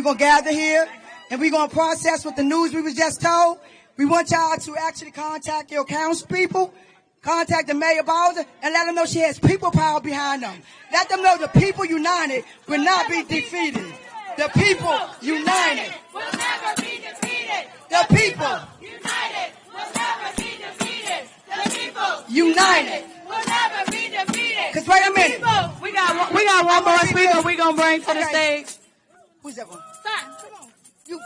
going to gather here, and we're going to process what the news we was just told. We want y'all to actually contact your councilpeople, contact the mayor Bowser, and let them know she has people power behind them. Let them know the people united will not be defeated. The people united will never be defeated. The people united will never be defeated. The people united will never be defeated. Because wait a minute. We got one more speaker we're going to bring to the stage. Who's that one? Come on.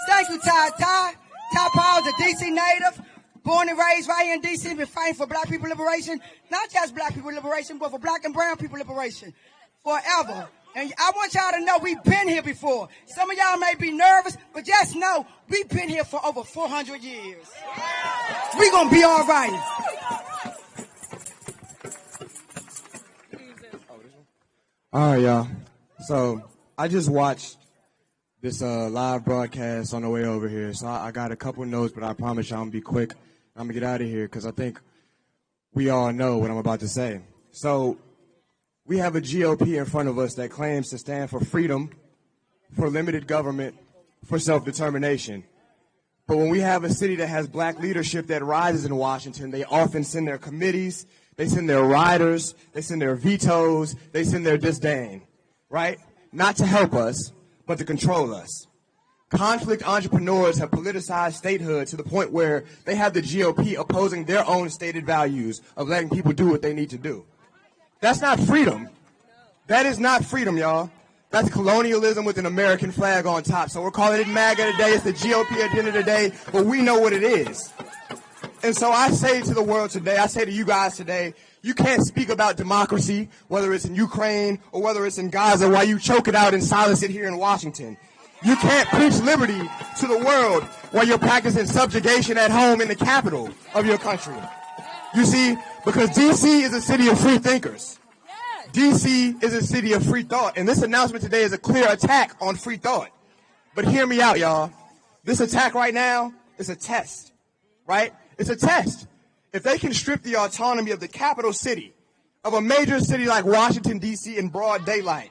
Thank you, Ty. Ty Powell's a D.C. native, born and raised right here in D.C., been fighting for black people liberation, not just black people liberation, but for black and brown people liberation, forever. And I want y'all to know we've been here before. Some of y'all may be nervous, but just know we've been here for over 400 years. We're going to be all right. All right, y'all. So I just watched this live broadcast on the way over here. So I got a couple notes, but I promise y'all I'm going to be quick. I'm going to get out of here because I think we all know what I'm about to say. So we have a GOP in front of us that claims to stand for freedom, for limited government, for self-determination. But when we have a city that has black leadership that rises in Washington, they often send their committees, they send their riders, they send their vetoes, they send their disdain, right? Not to help us, but to control us. Conflict entrepreneurs have politicized statehood to the point where they have the GOP opposing their own stated values of letting people do what they need to do. That's not freedom. That is not freedom, y'all. That's colonialism with an American flag on top. So we're calling it MAGA today. It's the GOP agenda today, but we know what it is. And so I say to the world today, I say to you guys today, you can't speak about democracy, whether it's in Ukraine or whether it's in Gaza, while you choke it out and silence it here in Washington. You can't preach liberty to the world while you're practicing subjugation at home in the capital of your country. You see, because D.C. is a city of free thinkers. D.C. is a city of free thought. And this announcement today is a clear attack on free thought. But hear me out, y'all. This attack right now is a test, right? It's a test. If they can strip the autonomy of the capital city, of a major city like Washington, D.C. in broad daylight,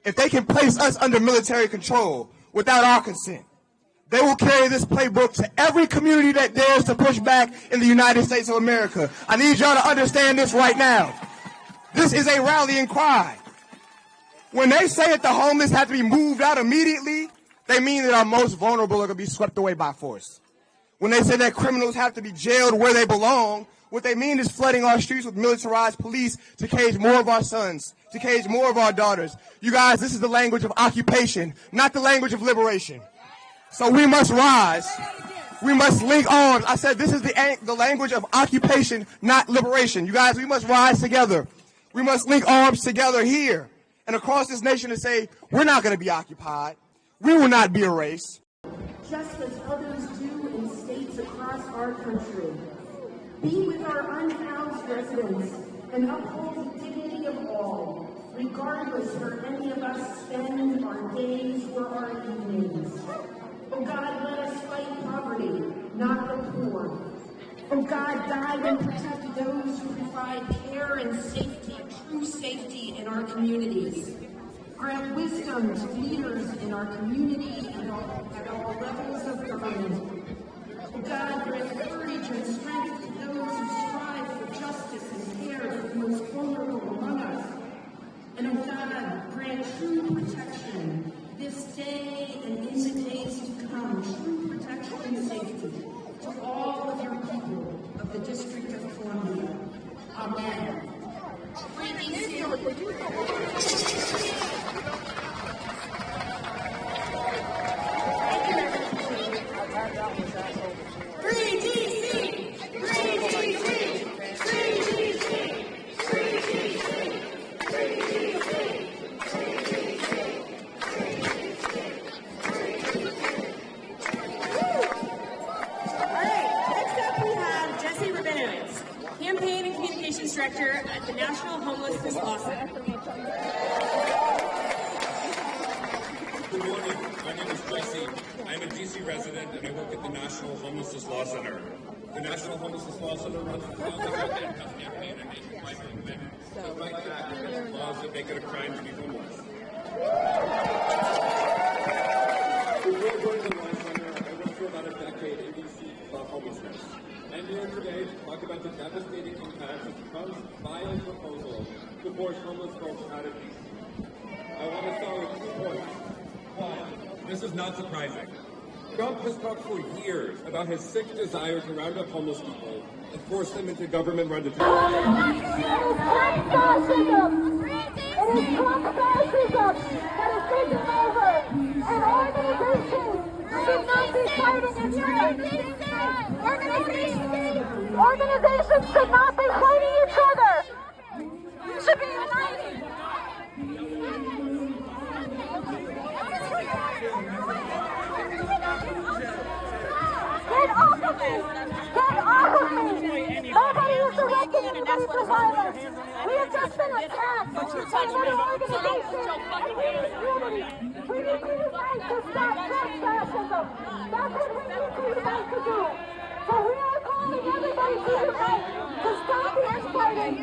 if they can place us under military control without our consent, they will carry this playbook to every community that dares to push back in the United States of America. I need y'all to understand this right now. This is a rallying cry. When they say that the homeless have to be moved out immediately, they mean that our most vulnerable are going to be swept away by force. When they say that criminals have to be jailed where they belong, what they mean is flooding our streets with militarized police to cage more of our sons, to cage more of our daughters. You guys, this is the language of occupation, not the language of liberation. So we must rise. We must link arms. I said this is the language of occupation, not liberation. You guys, we must rise together. We must link arms together here and across this nation and say, we're not going to be occupied. We will not be erased. Just as others do in states across our country. Be with our unhoused residents and uphold the dignity of all, regardless where any of us spend our days or our evenings. Oh God, let us fight poverty, not the poor. Oh God, guide and protect those who provide care and safety, true safety in our communities. Grant wisdom to leaders in our community and at all levels of government. Oh God, grant courage and strength to those who strive for justice and care for the most vulnerable among us. And oh God, grant true protection this day and in the days to come, true protection and safety to all of your people of the District of Columbia. Amen. Free D.C. Campaign and Communications Director at the National Homelessness Law Center. Good morning. My name is Jesse. I'm a D.C. resident and I work at the National Homelessness Law Center. The National Homelessness Law Center runs a field campaign and nationwide movement to fight back against laws that make it a crime to be homeless. joined the Law Center, I worked for about a decade in D.C. about homelessness. I'm here today to talk about the devastating impacts of Trump's violent proposal to force homeless folks out of D.C. I want to start with 2 points. One, this is not surprising. Trump has talked for years about his sick desire to round up homeless people and force them into government-run detention. It is Trump fascism that is taking over, and organizations should not be fighting each other. Organizations should not be fighting each other. You should be united. Get off of me! Get off of me! Nobody is directing anybody for violence. We have just been attacked by another organization, and we need unity. We need to unite to stop Trump fascism. That's what we need to unite to do. So we are calling everybody to unite to stop the infighting.